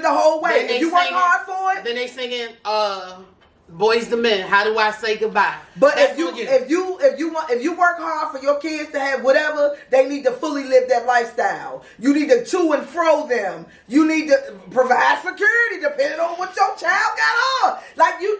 the whole way. If you work hard for it. Then they singing Boys to Men. How do I say goodbye? But if you work hard for your kids to have whatever, they need to fully live that lifestyle. You need to and fro them. You need to provide security depending on what your child got on. You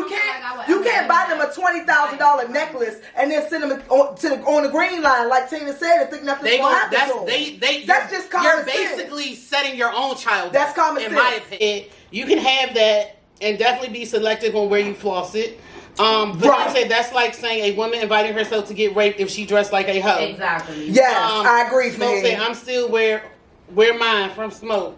can't buy them a $20,000 necklace and then send them on the green line like Teena said and think nothing's going to happen to them. That's just common sense. You're basically setting your own child. That's common sense. In my opinion, you can have that. And definitely be selective on where you floss it. But right. Said that's like saying a woman inviting herself to get raped if she dressed like a hoe. Exactly. Yes, I agree. Smoke said, I'm still wear mine from Smoke.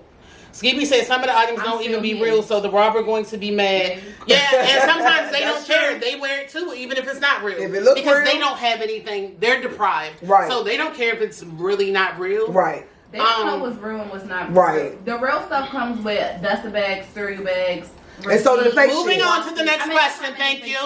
Skippy said some of the items don't even be real, so the robber going to be mad. Yeah, and sometimes they don't care. They wear it too, even if it's not real. If it looks because real, they don't have anything. They're deprived. Right. So they don't care if it's really not real. Right. They don't know what's real and what's not real. Right. The real stuff comes with duster bags, cereal bags. And so the fake moving shit. on to the next question. Thank you.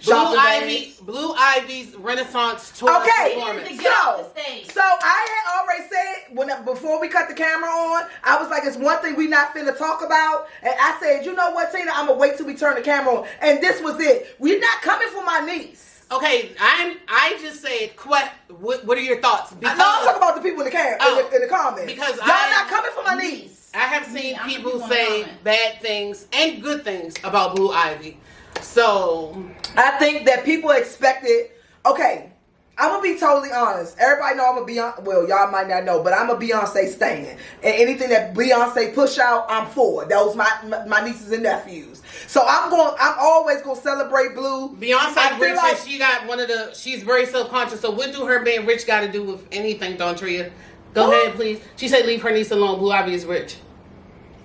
Blue Ivy's Renaissance tour performance. So I had already said before we cut the camera on, I was like, it's one thing we not finna talk about, and I said, you know what, Teena, I'm gonna wait till we turn the camera on, and this was it. We're not coming for my niece. Okay, I just said, what are your thoughts? Because, no, I'm talking about the people in the in the comments. Because y'all not coming for my niece. I have seen people say bad things and good things about Blue Ivy. So I think that people expected. Okay, I'm gonna be totally honest. Everybody know I'm a Beyonce. Well, y'all might not know, but I'm a Beyonce stan. And anything that Beyonce push out, I'm for. Those my nieces and nephews. So I'm always gonna celebrate Blue. Beyonce rich, like, she got she's very self-conscious. So what do her being rich got to do with anything, Dontria? Go ahead, please. She said leave her niece alone. Blue Ivy is rich.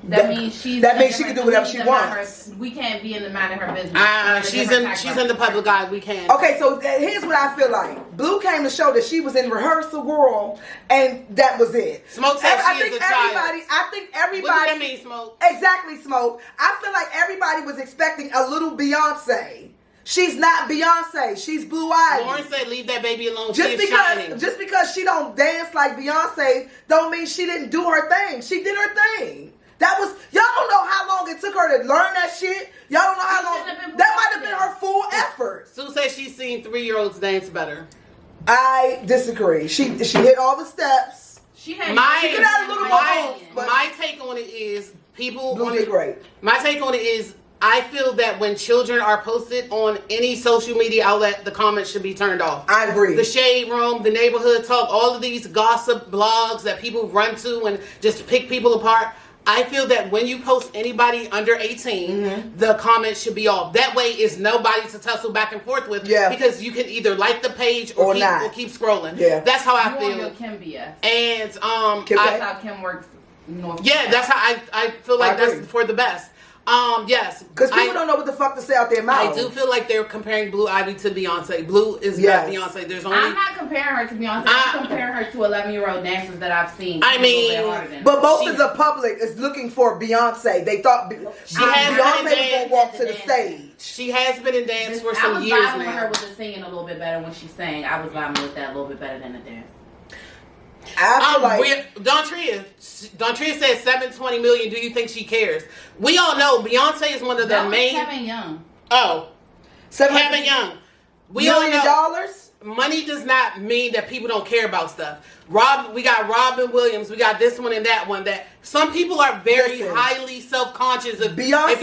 That means she can do whatever she wants. We can't be in the mind of her business. She's in the public eye. We can. Okay, so here's what I feel like. Blue came to show that she was in rehearsal world, and that was it. Smoke said she is a child. I think everybody. What does that mean, Smoke? Exactly, Smoke. I feel like everybody was expecting a little Beyonce. She's not Beyonce. She's Blue Ivy. Lauren said, "Leave that baby alone." Just because she don't dance like Beyonce, don't mean she didn't do her thing. She did her thing. Y'all don't know how long it took her to learn that shit. Y'all don't know how long. That might have been her full effort. Sue says she's seen 3-year-olds dance better. I disagree. She hit all the steps. She could have a little more. My take on it is Blue did great. My take on it is I feel that when children are posted on any social media outlet, the comments should be turned off. I agree. The Shade Room, the Neighborhood Talk, all of these gossip blogs that people run to and just pick people apart. I feel that when you post anybody under 18, the comments should be off. That way, it's nobody to tussle back and forth with. Yeah. Because you can either like the page or keep scrolling. Yeah. That's how I feel. Kim BS. And that's how Kim works. That's how I feel like that's for the best. Yes. Because people don't know what the fuck to say out their mouth. I do feel like they're comparing Blue Ivy to Beyonce. Blue is not Beyonce. I'm not comparing her to Beyonce. I'm comparing her to 11-year-old dancers that I've seen. But most of the public is looking for Beyonce. They thought Beyonce was going to walk to the stage. She has been in dance for some years now. I was vibing with her with the singing a little bit better when she sang. I was vibing with that a little bit better than the dance. I feel like Dontria said 720 million. Do you think she cares? We all know Beyonce is one of the main. Kevin Young. Oh, Kevin Young. We all know $1 million. Money does not mean that people don't care about stuff. We got Robin Williams. We got this one and that one. That some people are very highly self-conscious of. Beyonce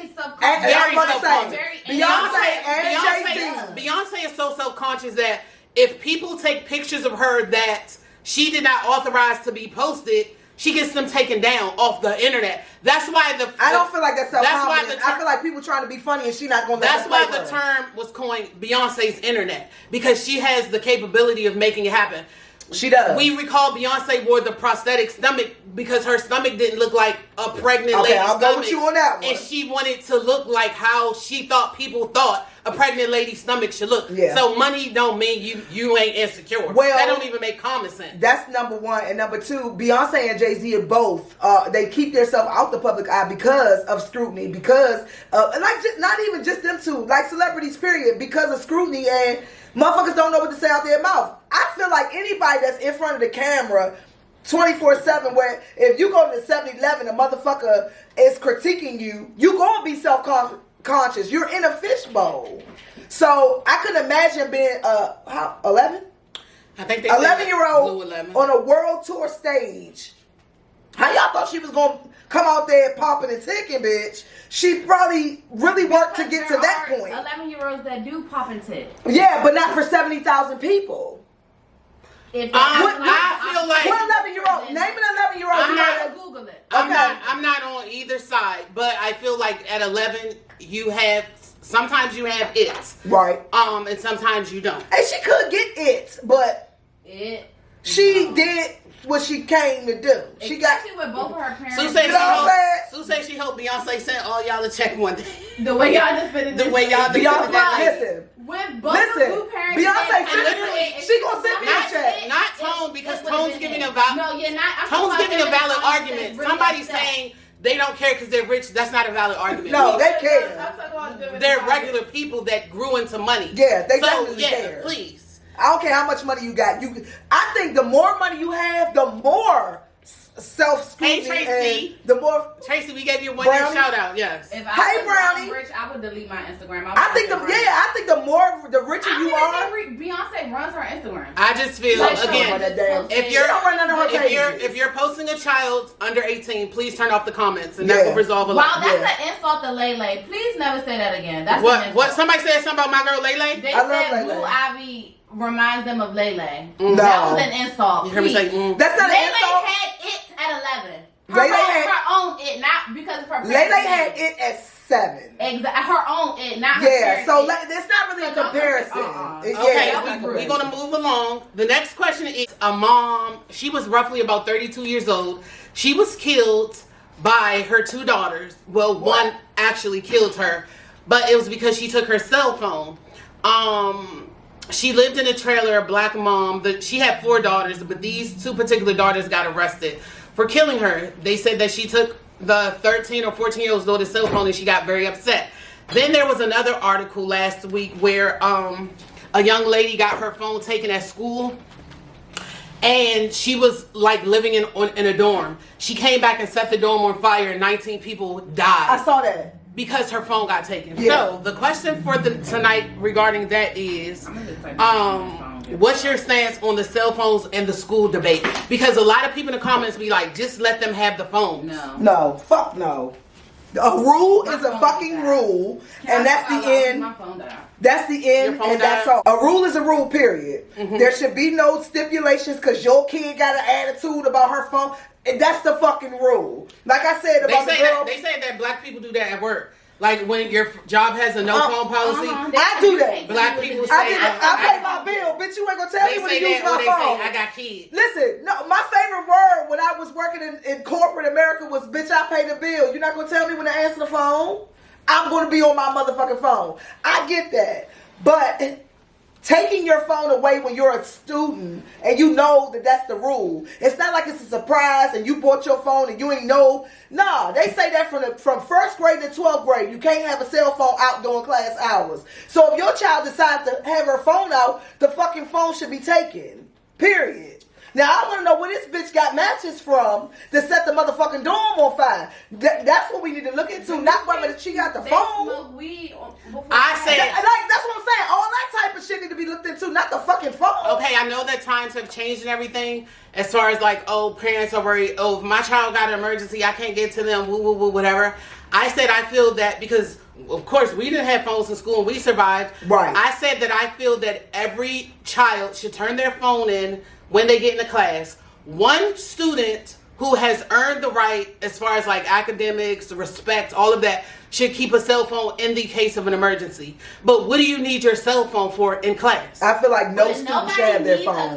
is self-conscious. Very self-conscious. Beyonce and Jay-Z. Beyonce is so self-conscious that if people take pictures of her that she did not authorize to be posted, she gets them taken down off the internet. That's why I don't feel like that's self-confidence. I feel like people trying to be funny and she not going to. That's why the term was coined Beyonce's internet, because she has the capability of making it happen. She does. We recall Beyonce wore the prosthetic stomach because her stomach didn't look like a pregnant lady's stomach. I'll go with you on that one. And she wanted to look like how she thought people thought a pregnant lady's stomach should look. Yeah. So money don't mean you ain't insecure. Well, that don't even make common sense. That's number one. And number two, Beyonce and Jay-Z are both, they keep themselves out the public eye because of scrutiny, because not even just them two, like celebrities, period, because of scrutiny, and motherfuckers don't know what to say out their mouth. I feel like anybody that's in front of the camera 24/7 where if you go to the 7-Eleven, a motherfucker is critiquing you, you gonna be self-conscious. You're in a fishbowl. So I could imagine being 11? I think they 11-year-old on a world tour stage. How y'all thought she was gonna come out there popping and ticking, bitch? She probably really worked to get to that point. 11-year-olds that do pop and tick. Yeah, but not for 70,000 people. If I feel like what 11-year-old? Name an 11-year-old. I'm not Google it. I'm not on either side, but I feel like at 11 sometimes you have it. Right. And sometimes you don't. And she could get it, but she did what she came to do. She got with both of her parents. Sue said she hoped Beyonce sent all y'all a check one day. The way y'all defended the way y'all defended that. Listen. With both of parents. Beyonce she gonna send me a check. Not Tone, because Tone's giving a valid. No, you're not. Tone's giving a valid argument. Somebody's saying they don't care because they're rich. That's not a valid argument. No, they care. They're regular people that grew into money. Yeah, they definitely care. Please. I don't care how much money you got. I think the more money you have, the more self-scrutiny. Hey, Tracy. And the more Tracy, we gave you a one-year shout out. Yes. If I was rich, I would delete my Instagram. I think the more the richer you are. Beyonce runs her Instagram. I just feel again, if you're posting a child under 18, please turn off the comments, and that will resolve a lot. Wow, that's an insult to Lele. Please never say that again. That's what somebody said something about my girl Lele. They said Blue Ivy reminds them of Lele. No. That was an insult. You heard me say, that's not an insult. Lele had it at 11. Lele had her own it, not because of her parents. Lele had it at 7. Exactly. Her own it, not her parents. So it's not really a comparison. Okay, we're going to move along. The next question is a mom. She was roughly about 32 years old. She was killed by her 2 daughters. Well, one actually killed her, but it was because she took her cell phone. She lived in a trailer, a black mom. She had 4 daughters, but these 2 particular daughters got arrested for killing her. They said that she took the 13 or 14-year-old's daughter's cell phone and she got very upset. Then there was another article last week where a young lady got her phone taken at school, and she was like living in a dorm. She came back and set the dorm on fire, and 19 people died. I saw that. Because her phone got taken. Yeah. So the question for tonight regarding that is, what's your stance on the cell phones and the school debate? Because a lot of people in the comments be like, just let them have the phones. No, fuck no. A rule is a fucking rule, and that's the end. That's the end, and that's all. A rule is a rule, period. Mm-hmm. There should be no stipulations because your kid got an attitude about her phone. And that's the fucking rule. Like I said about the girl. They say that black people do that at work. Like when your job has a no phone policy. I do that. Black people say I pay my bill. Bitch, you ain't gonna tell me when to use my phone. Say, I got kids. Listen, no, my favorite word when I was working in corporate America was, bitch, I pay the bill. You're not gonna tell me when to answer the phone? I'm gonna be on my motherfucking phone. I get that. But taking your phone away when you're a student and you know that that's the rule. It's not like it's a surprise and you bought your phone and you ain't know. Nah, they say that from 1st grade to 12th grade. You can't have a cell phone out during class hours. So if your child decides to have her phone out, the fucking phone should be taken. Period. Now, I want to know where this bitch got matches from to set the motherfucking dorm on fire. That's what we need to look into, not whether she got the phone. I said, that's what I'm saying. All that type of shit need to be looked into, not the fucking phone. Okay, I know that times have changed and everything. As far as like, parents are worried. If my child got an emergency, I can't get to them. Whatever. I said I feel that because, of course, we didn't have phones in school and we survived. Right. I said that I feel that every child should turn their phone in when they get into class. One student who has earned the right as far as like academics, respect, all of that, should keep a cell phone in the case of an emergency. But what do you need your cell phone for in class? I feel like no student should have their phone.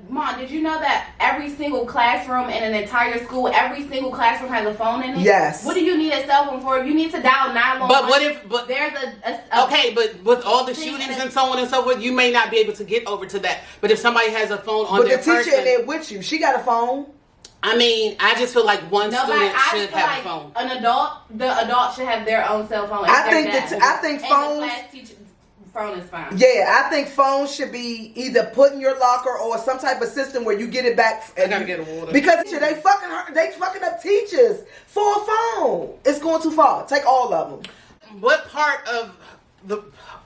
Mom, did you know that every single classroom in an entire school, every single classroom has a phone in it? Yes. What do you need a cell phone for? If you need to dial 911. But what if? But there's okay, but with all the shootings and so on and so forth, you may not be able to get over to that. But if somebody has a phone on their person, but the teacher in there with you, she got a phone. I mean, I just feel like one student should have a phone. The adult should have their own cell phone. I think phones. phone is fine. Yeah, I think phones should be either put in your locker or some type of system where you get it back. I gotta get a water. Because they fucking up teachers for a phone. It's going too far. Take all of them. What part of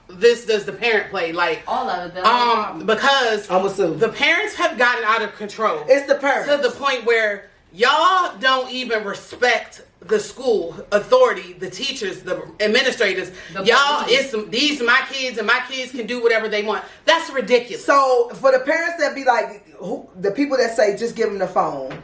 this does the parent play? Like all of them. Because I'm assuming the parents have gotten out of control. It's the parents to the point where y'all don't even respect the school authority, the teachers, the administrators. These my kids, and my kids can do whatever they want. That's ridiculous. So for the parents that be like, the people that say just give them the phone.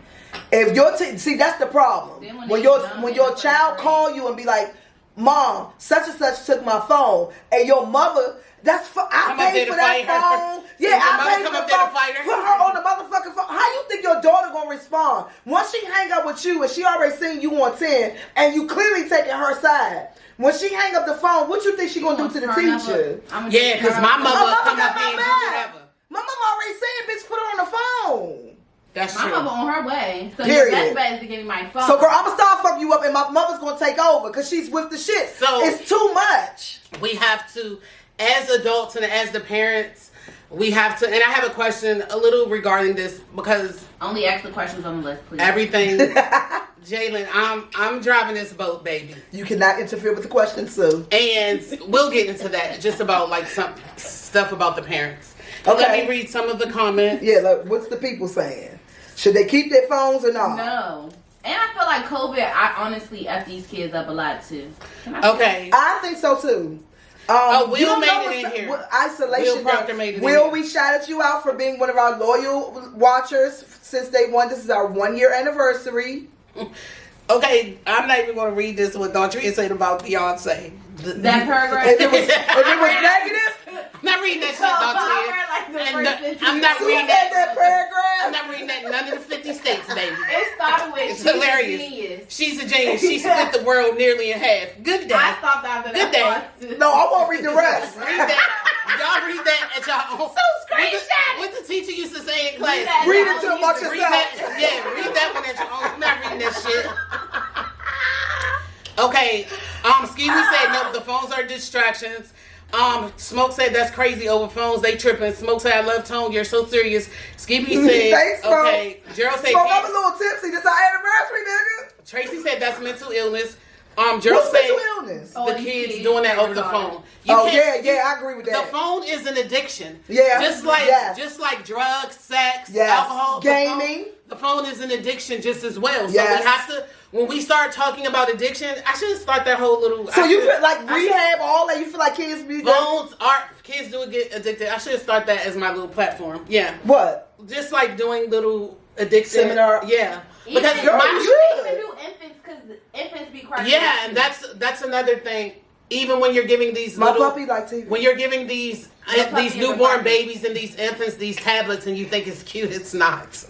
If your see, that's the problem. When your child call you and be like, Mom, such and such took my phone, and your mother, I paid for that phone. Yeah, I paid for the phone. Put her on the motherfucking phone. How you think your daughter gonna respond? Once she hang up with you and she already seen you on 10, and you clearly taking her side. When she hang up the phone, what you think she gonna do to the teacher? Yeah, because my mother come up there and do whatever. My mama already said, bitch, put her on the phone. That's my true. mother on her way. So period. Your best bet is to give me my phone. So girl, I'm gonna start fucking you up, and my mother's gonna take over because she's with the shit. So it's too much. We have to, as adults and as the parents, we have to. And I have a question, a little regarding this because only ask the questions on the list, please. Everything, Jalen, I'm driving this boat, baby. You cannot interfere with the questions, Sue. And we'll get into that, just about like some stuff about the parents. Okay. Let me read some of the comments. Yeah, like, what's the people saying? Should they keep their phones or not? No. And I feel like COVID, I honestly F these kids up a lot too. Okay. I think so too. Will made it in here. Isolation. Proctor made it Will, in we shouted you out for being one of our loyal watchers since day one. This is our 1 year anniversary. Okay, I'm not even going to read this what Dawntree said about Beyonce. That paragraph. If it was negative. I'm not reading that shit, Dawntree. I'm not reading that paragraph. I'm not reading that none of the 50 states, baby. It started with it's hilarious. She's a genius. She split the world nearly in half. Good day. I stopped after that. Good day. No, I won't read the rest. Read that. Y'all read that at y'all own. So screenshot. What the teacher used to say in class. Read it to amongst yourself. Read that one at your own. I'm not reading that shit. Okay. Skeevy said no, the phones are distractions. Smoke said that's crazy over phones. They tripping. Smoke said I love Tone. You're so serious. Skeevy said thanks, Smoke. Okay. Gerald said I'm a little tipsy. This our anniversary, nigga. Tracy said that's mental illness. What's Gerald said mental illness? The kids doing that over the phone. I agree with that. The phone is an addiction. Yeah. Just like drugs, sex, alcohol, gaming. The phone is an addiction just as well. So yes. we have to, when we start talking about addiction, I should start that whole little. So you feel like rehab, all that? You feel like kids be kids do get addicted. I should start that as my little platform. Yeah. What? Just like doing little addiction seminar. Yeah. Because you even do infants because infants be crying. Yeah, and that's another thing. Even when you're giving these puppy like TV. When you're giving these newborn babies and these infants these tablets and you think it's cute, it's not.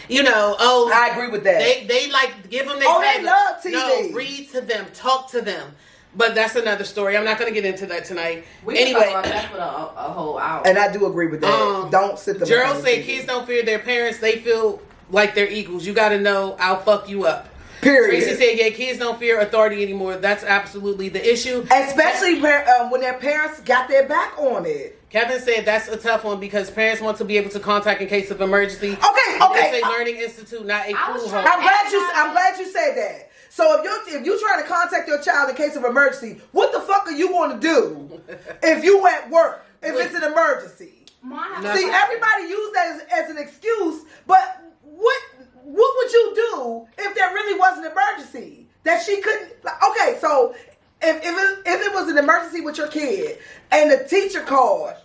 I agree with that. They like give them their tablets. They love TV. No, read to them, talk to them. But that's another story. I'm not going to get into that tonight. Anyway, talk about that for a whole hour. And I do agree with that. Don't sit there. Gerald said kids don't fear their parents. They feel like they're equals. You got to know I'll fuck you up. Period. Tracy said, kids don't fear authority anymore. That's absolutely the issue. Especially when their parents got their back on it. Kevin said that's a tough one because parents want to be able to contact in case of emergency. Okay. It's a learning institute, not a pool home. I'm glad you said that. So if you're trying to contact your child in case of emergency, what the fuck are you going to do if you at work? If it's an emergency? See, everybody use that as an excuse, but what would you do if there really was an emergency that she couldn't? Okay, so if it was an emergency with your kid and the teacher called,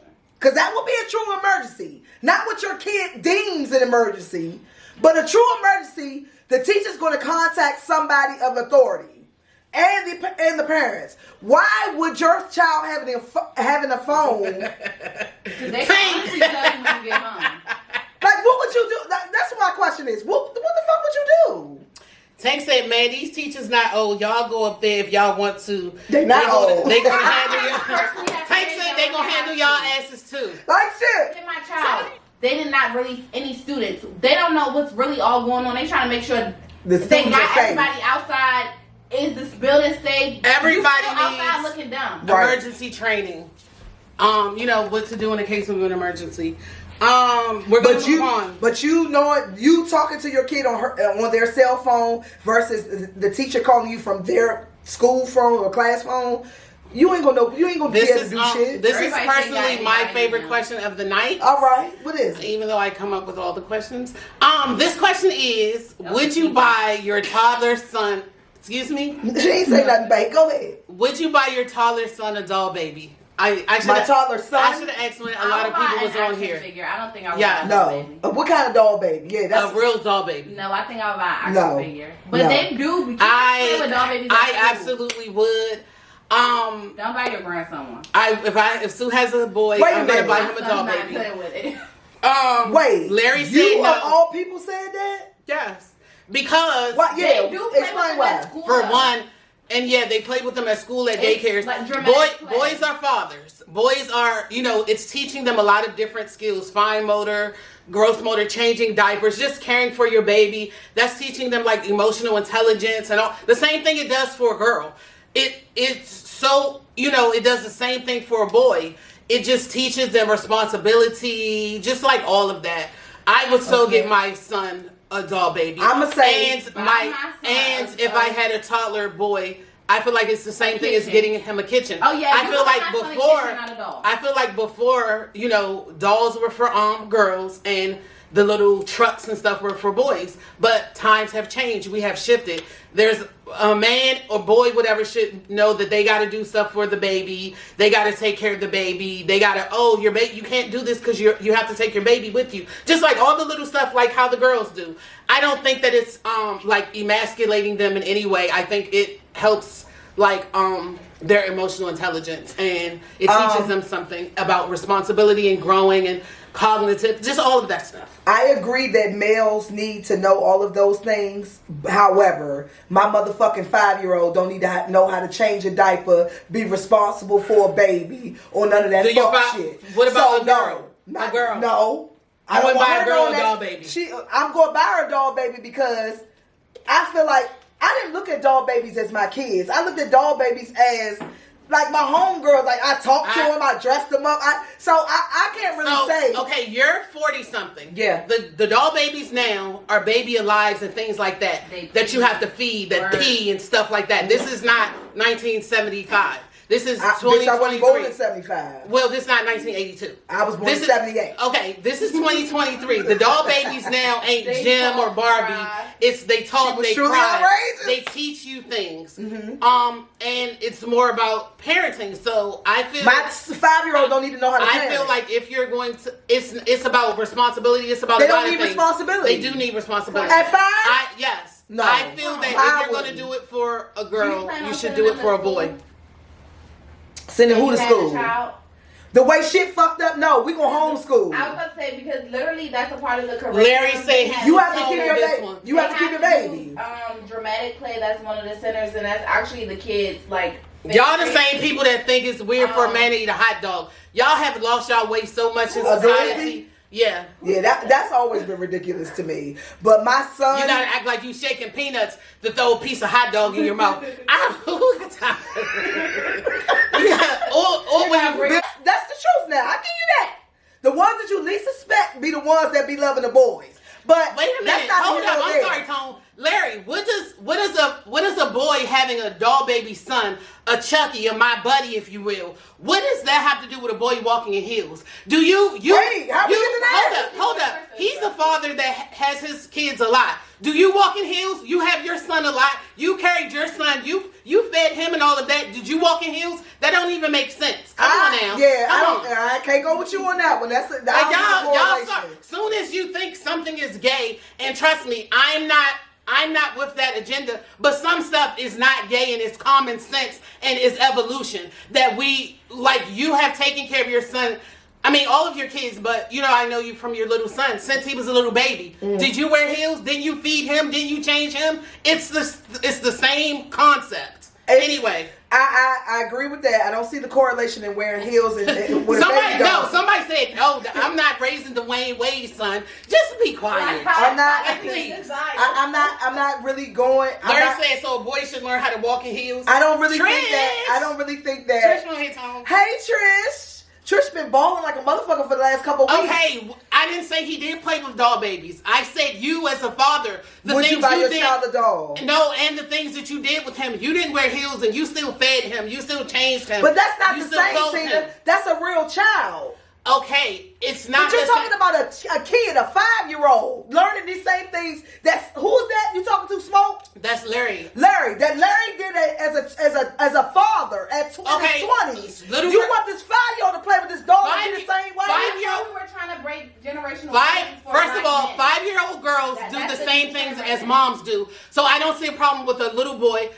because that would be a true emergency, not what your kid deems an emergency, but a true emergency. The teacher's going to contact somebody of authority and the parents. Why would your child having a phone? They can honestly tell you when you get home. Like, what would you do? That's what my question is. What the fuck would you do? Tank said, man, these teachers not old. Y'all go up there if y'all want to. They not old. They gonna handle y'all. Tank said they gonna handle y'all asses too. Like shit. Look at my child. They did not release any students. They don't know what's really all going on. They trying to make sure they got everybody outside. Is this building safe? Everybody needs outside looking dumb. Emergency training. You know what to do in the case of an emergency. We're going to move on. But you know, you talking to your kid on their cell phone versus the teacher calling you from their school phone or class phone. You ain't gonna know. You ain't gonna be able to do shit. This is personally my favorite question of the night. All right, what is it? Even though I come up with all the questions. This question is: would you buy your toddler son? Excuse me. She ain't say nothing, babe. Go ahead. Would you buy your toddler son a doll baby? My toddler son. I should have asked when a lot of people was on here. Figure. I don't think I would buy a doll baby. What kind of doll baby? Yeah, that's a real doll baby. No, I think I would buy an action figure. But they do. With doll babies. I absolutely would. Don't buy your grandson one. If Sue has a boy, I'm gonna buy him a doll baby. Wait, Larry said you no. of all people said that? Yes, because they do explain why. For one, and they play with them at school, at daycares. Like boys are fathers. Boys are, it's teaching them a lot of different skills: fine motor, gross motor, changing diapers, just caring for your baby. That's teaching them like emotional intelligence and all. The same thing it does for a girl. It's so, it does the same thing for a boy. It just teaches them responsibility, just like all of that. I would still get my son a doll baby. I'ma say, and if I had a toddler boy, I feel like it's the same thing as getting him a kitchen. Oh yeah, I feel like before, dolls were for girls and the little trucks and stuff were for boys. But times have changed. We have shifted. There's a man or boy, whatever, should know that they got to do stuff for the baby. They got to take care of the baby. They got to, your baby, you can't do this because you have to take your baby with you. Just like all the little stuff like how the girls do. I don't think that it's like emasculating them in any way. I think it helps their emotional intelligence, and it teaches them something about responsibility and growing and cognitive, just all of that stuff. I agree that males need to know all of those things. However, my motherfucking 5-year-old don't need to know how to change a diaper, be responsible for a baby, or none of that fuck shit. What about a girl? A girl? No. I wouldn't buy a girl a doll baby. I'm going to buy her a doll baby because I feel like I didn't look at doll babies as my kids. I looked at doll babies as like my homegirls. Like I talked to them, I dressed them up. I can't really say. Okay, you're 40-something. Yeah. The doll babies now are baby alives and things like that that you have to feed, that pee and stuff like that. This is not 1975. This is 2023. I wasn't born in 75. Well, this is not 1982. I was born in 78. Okay, this is 2023. The doll babies now ain't Jim or Barbie. It's they talk, they cry, they teach you things. Mm-hmm. And it's more about parenting. So I feel my 5-year-old don't need to know how to parent. I feel like if you're going to, it's about responsibility. It's about they don't need responsibility. They do need responsibility. At 5? Yes. No. I feel that if you're going to do it for a girl, you should do it for a boy. Sending who to school? The way shit fucked up, no. We gonna homeschool. I was about to say, because literally that's a part of the curriculum. Larry said you have to keep your baby. You have to keep your baby. Dramatic play, that's one of the centers, and that's actually the kids, like... Y'all the same people that think it's weird for a man to eat a hot dog. Y'all have lost y'all way so much in society. Yeah. Yeah, that's always been ridiculous to me. But my son... You gotta act like you shaking peanuts to throw a piece of hot dog in your mouth. Who got time for that? That's the truth now. I give you that. The ones that you least suspect be the ones that be loving the boys. But wait a minute. Hold up. I'm sorry, Tone. Larry, what does a boy having a doll baby son, a Chucky, a my buddy, if you will, what does that have to do with a boy walking in heels? Do you wait, how hold up. He's a father that has his kids a lot. Do you walk in heels? You have your son a lot. You carried your son. You fed him and all of that. Did you walk in heels? That don't even make sense. Come on now. Yeah, I can't go with you on that one. That's y'all. Soon as you think something is gay, and trust me, I'm not with that agenda, but some stuff is not gay and it's common sense and it's evolution that you have taken care of your son. I mean, all of your kids, but I know you from your little son since he was a little baby. Mm. Did you wear heels? Didn't you feed him? Didn't you change him? It's the same concept. Anyway. I agree with that. I don't see the correlation in wearing heels and with somebody said, no, I'm not raising Dwayne Wade's son. Just be quiet. I'm not. Please. I'm not really going. Larry said so a boy should learn how to walk in heels. I don't really think that. Trish on his home. Hey, Trish. Trish been balling like a motherfucker for the last couple of weeks. Okay, I didn't say he did play with doll babies. I said you as a father, the Would things you buy your did, child a doll? No, and the things that you did with him. You didn't wear heels and you still fed him. You still changed him. But that's not you the still same, clothed Teena. him. That's a real child. Okay, it's not. But you're the talking same. about a kid, a 5-year-old, learning these same things. Who's that you talking to, Smoke? That's Larry. Larry did it as a father at his 20s. You want this 5-year-old to play with this dog in the same way? 5-year-old, we were trying to break generational. First of all, 5-year-old girls do the same things as moms do. So I don't see a problem with a little boy.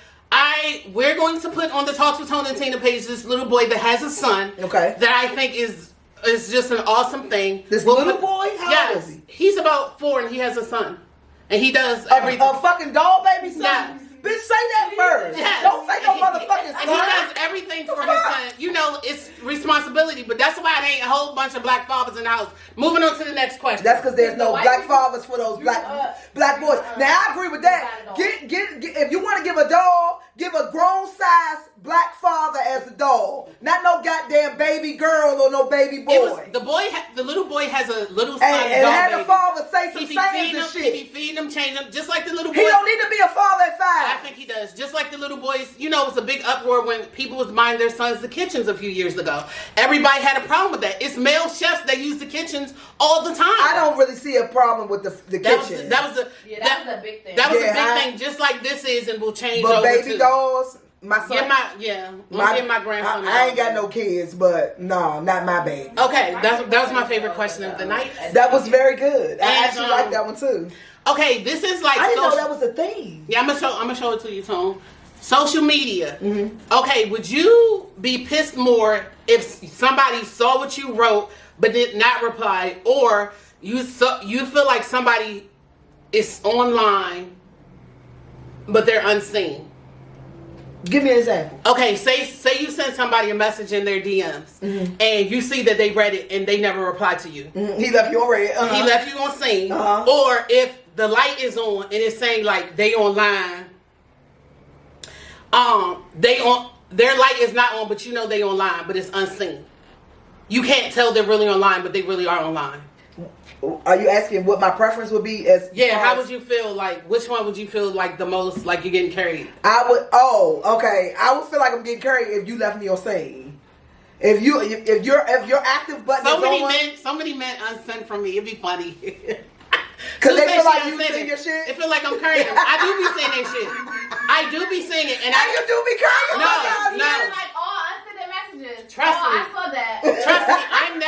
We're going to put on the Talks with Tony and Teena page this little boy that has a son. Okay. That I think is just an awesome thing. This little boy? How old is he? He's about 4 and he has a son. And he does everything. A fucking doll baby son? Yes. Bitch, say that first. Yes. Don't say no motherfucking son. And he does everything for his son. You know, it's responsibility, but that's why there ain't a whole bunch of black fathers in the house. Moving on to the next question. That's because there's no black fathers for those black boys. Now, I agree with that. Get, if you want to give a doll, give a grown size black father as the doll. Not no goddamn baby girl or no baby boy. The little boy has a little son. And had the father say some sayings and shit. He be feeding him, changing him, just like the little boy. He don't need to be a father at 5. I think he does. Just like the little boys, you know, it was a big uproar when people was buying their sons the kitchens a few years ago. Everybody had a problem with that. It's male chefs that use the kitchens all the time. I don't really see a problem with the kitchen. That was a big thing. That was a big thing, just like this is, and will change but over baby too. dolls, my son. My grandson. I ain't got no kids, but no, not my baby. Okay, that was my favorite question of the night. That was very good. I actually like that one too. Okay, this is like I didn't know that was a thing. Yeah, I'm gonna show it to you, Tone. Social media. Mm-hmm. Okay, would you be pissed more if somebody saw what you wrote but did not reply, or you feel like somebody is online but they're unseen? Give me an example. Okay, say you send somebody a message in their DMs and you see that they read it and they never replied to you. He left you on red. He left you on scene. Or if the light is on and it's saying like they online, their light is not on, but you know they online, but it's unseen. You can't tell they're really online, but they really are online. Are you asking what my preference would be? How would you feel like? Which one would you feel like the most like you're getting carried? I would. Oh, okay. I would feel like I'm getting carried if you left me on scene. If your active button so is on. So many men unsent from me. It'd be funny. Because they feel like you seeing your shit? It feel like I'm carrying them. I do be saying that shit. I do be saying it. And you do be carrying? No. Like all unsent messages. Trust me. I saw that. Trust me. I'm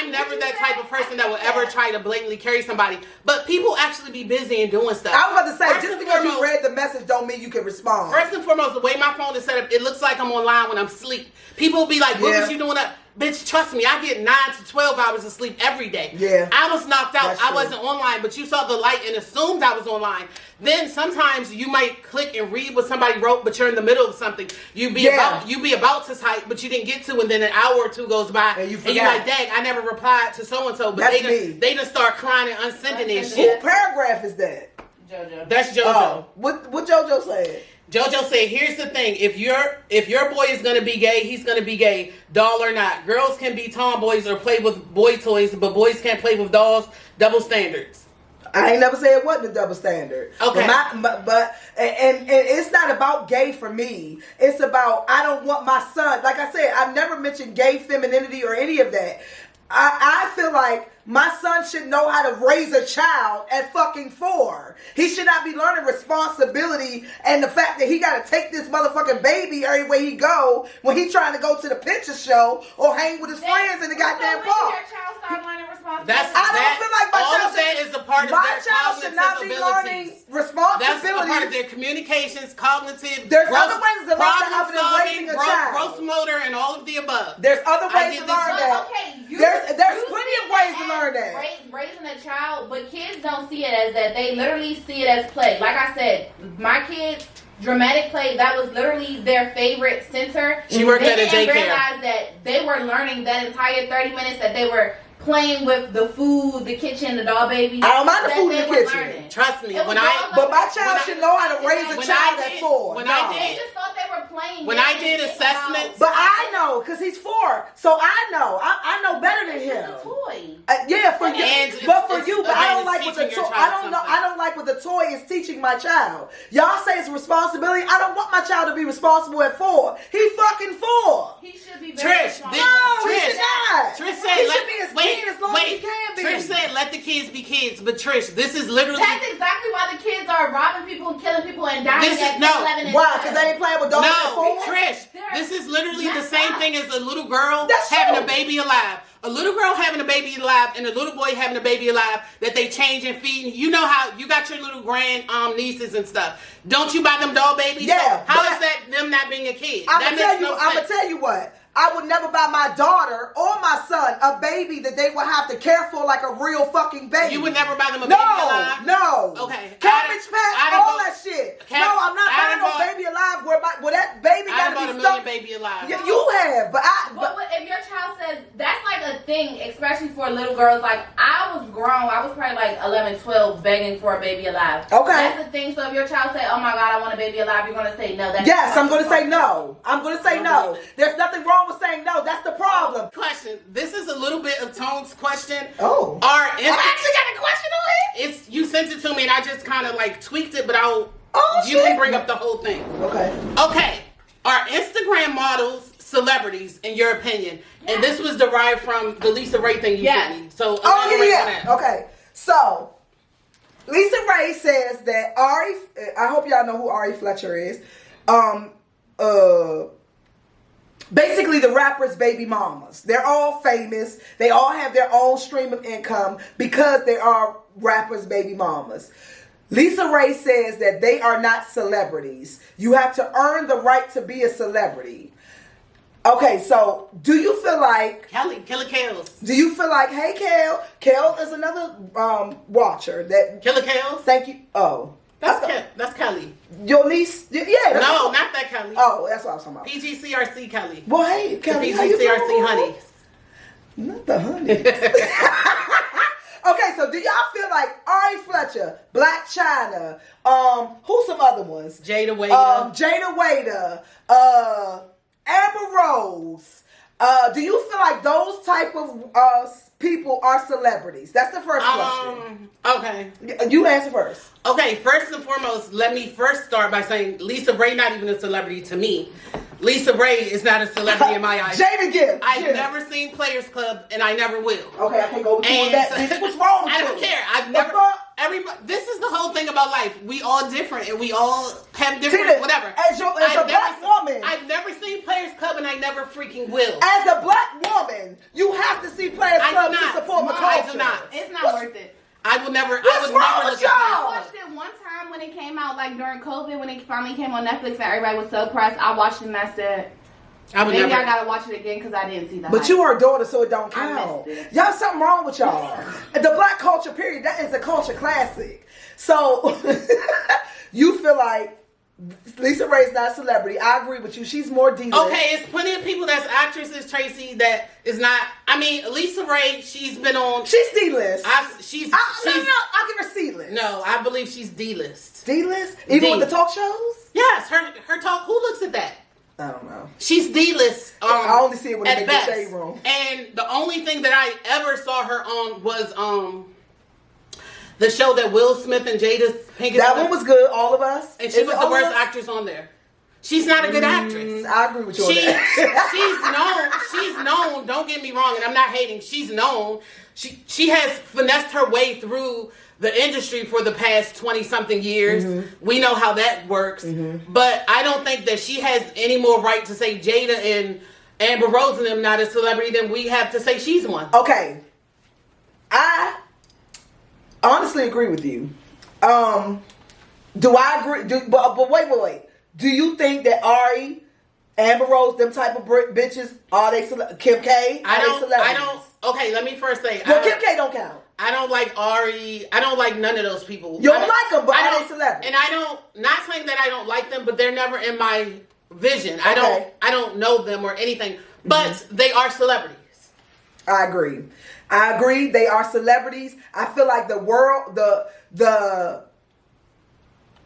never that type of person that will ever try to blatantly carry somebody. But people actually be busy and doing stuff. I was about to say, First just because you read the message don't mean you can respond. First and foremost, the way my phone is set up, it looks like I'm online when I'm asleep. People will be like, what was you doing up? Bitch, trust me, I get 9 to 12 hours of sleep every day. Yeah. I was knocked out. I wasn't online, but you saw the light and assumed I was online. Then sometimes you might click and read what somebody wrote, but you're in the middle of something. You be about to type, but you didn't get to, and then an hour or two goes by, and you're like, dang, I never replied to so and so. But they just start crying and unsending their shit. What paragraph is that? JoJo. That's JoJo. Oh, what JoJo said? JoJo said, here's the thing. If your boy is going to be gay, he's going to be gay, doll or not. Girls can be tomboys or play with boy toys, but boys can't play with dolls. Double standards. I ain't never said it wasn't a double standard. Okay. But it's not about gay for me. It's about, I don't want my son. Like I said, I've never mentioned gay femininity or any of that. I feel like my son should know how to raise a child at fucking 4. He should not be learning responsibility and the fact that he got to take this motherfucking baby everywhere he go when he trying to go to the picture show or hang with his friends in the goddamn park. Your child start learning responsibility. I don't feel like my child is a part of their should not be learning responsibility. That's a part of their communications, cognitive. There's other ways to learn that other than raising a child. Gross motor, and all of the above. There's other ways to learn that. There's plenty of ways to learn that. Raising a child, but kids don't see it as that. They literally see it as play. Like I said, my kids, dramatic play, that was literally their favorite center. She worked at a daycare. They didn't realize that they were learning that entire 30 minutes that they were playing with the food, the kitchen, the doll baby. I don't mind the food in the kitchen. Trust me, but my child should know how to raise a child at 4. They just thought they were playing. playing. When I did assessments, But I know, because he's 4. So I know. I know better than him. It's a toy. Yeah, for you. And But for it's- you, but I don't like what the teaching your toy. child I don't know. something. I don't like what the toy is teaching my child. Y'all say it's a responsibility. I don't want my child to be responsible at 4. He fucking 4. He should be very Trish, responsible. No, he Trish, should not. Trish said, he should be his kid as long as he wait. can be. Trish said, let the kids be kids. But Trish, this is literally. That's exactly why the kids are robbing people and killing people and dying This is- at 10, no. 11, and Why? 12. Because they ain't playing with dogs at No, 4? Trish, this is literally the That's same not- thing as a little girl That's having true. a baby alive. A little girl having a baby alive and a little boy having a baby alive that they change and feed. You know how you got your little grand nieces and stuff. Don't you buy them doll babies? Yeah, So how but- is that them not being a kid? I'm That gonna makes tell you. no I'm gonna sense. tell you what. I would never buy my daughter or my son a baby that they would have to care for like a real fucking baby. You would never buy them a baby alive? No. Okay. Cabbage Patch, I'd all bought- that shit. Cab- No, I'm not I'd buying no bought- baby alive where that baby I gotta bought a be million stuck. baby alive. You have, but But if your child says, that's like a thing, especially for little girls. Like, I was grown. I was probably like 11, 12, begging for a baby alive. Okay. That's the thing. So if your child say, oh my God, I want a baby alive, you're going to say no. That's yes, I'm gonna say no. I'm gonna say no. There's nothing wrong with saying no. That's the problem. Question. This is a little bit of Tone's question. Oh. Our I actually got a question on it. It's you sent it to me and I just kind of like tweaked it, but Oh, you shit. can bring up the whole thing. Okay. Okay, are Instagram models celebrities in your opinion? And this was derived from the Lisa Ray thing you Yes. sent me. So Oh elaborate yeah, on yeah. that. Okay. So Lisa Ray says that Ari. I hope y'all know who Ari Fletcher is. Basically the rappers' baby mamas. They're all famous. They all have their own stream of income because they are rappers' baby mamas. Lisa Ray says that they are not celebrities. You have to earn the right to be a celebrity. Okay, so do you feel like Kelly, Killer Kales. Do you feel like, hey, Kel? Kel is another watcher that. Killer Kales? Thank you. Oh, That's Kelly. your niece. Yeah. That's No, not that Kelly. Oh, that's what I was talking about. PGCRC Kelly. Well, hey, The Kelly, how you PGCRC doing? honeys. Not the honey. Okay, so do y'all feel like Ari Fletcher, Black China, who's some other ones? Jada Waiter. Jada Waiter, Amber Rose. Do you feel like those type of people are celebrities? That's the first question. Okay. You answer first. Okay, first and foremost, let me first start by saying Lisa Ray not even a celebrity to me. Lisa Ray is not a celebrity in my eyes. Jada Gibbs. I've Jada. never seen Players Club, and I never will. Okay, I can't go with you on And that. Bitch. What's wrong with I you? don't care. I've The never. fuck? Everybody. This is the whole thing about life. We all different, and we all have different Tina, whatever. as a black woman. I've never seen Players Club, and I never freaking will. As a black woman, you have to see Players I Club do to not. support the No, culture. I do not. It's not worth it. I will never. What's I would wrong never with look at y'all? I Players watched Club. it one time when it came out, like during COVID, when it finally came on Netflix and everybody was so pressed. I watched it and I said, I would maybe never. I gotta watch it again because I didn't see the But hype. you are a daughter, so it don't I count. missed it. Y'all, something wrong with y'all. The black culture, period, that is a culture classic. So, you feel like Lisa Ray's not a celebrity. I agree with you. She's more D-list. Okay, it's plenty of people that's actresses, Tracy, that is not. I mean, Lisa Ray, she's been on. She's D-list. She's. No, I'll give her C-list. No, I believe she's D-list. D-list? Even D. with the talk shows? Yes, her talk. Who looks at that? I don't know. She's D-list. I only see it when they at make the best. shade room. And the only thing that I ever saw her on was the show that Will Smith and Jada Pinkett. That one was good, All of Us. and she Is was it the All worst of Us? actress on there. She's not a good actress. I agree with you on She, that. she's known. Don't get me wrong, and I'm not hating. She's known. She has finessed her way through the industry for the past 20-something years. Mm-hmm. We know how that works. But I don't think that she has any more right to say Jada and Amber Rose and them not a celebrity than we have to say she's one. Okay. I honestly agree with you. Do I agree? But wait. Do you think that Ari, Amber Rose, them type of bitches, are they Kim K? I Are don't. they celebrities? Okay, let me first say. Well, Kim K don't count. I don't like Ari. I don't like none of those people. You don't I like them, but I are don't- they celebrities? And I don't. Not saying that I don't like them, but they're never in my vision. I Okay. don't know them or anything. But they are celebrities. I agree. They are celebrities. I feel like the world, the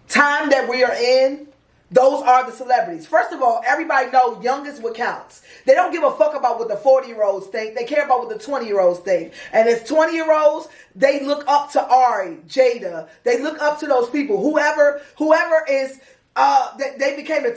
time that we are in, Those are the celebrities. First of all, everybody know young is what counts. They don't give a fuck about what the 40-year-olds think. They care about what the 20-year-olds think. And as 20-year-olds, they look up to Ari, Jada. They look up to those people. Whoever is, they became a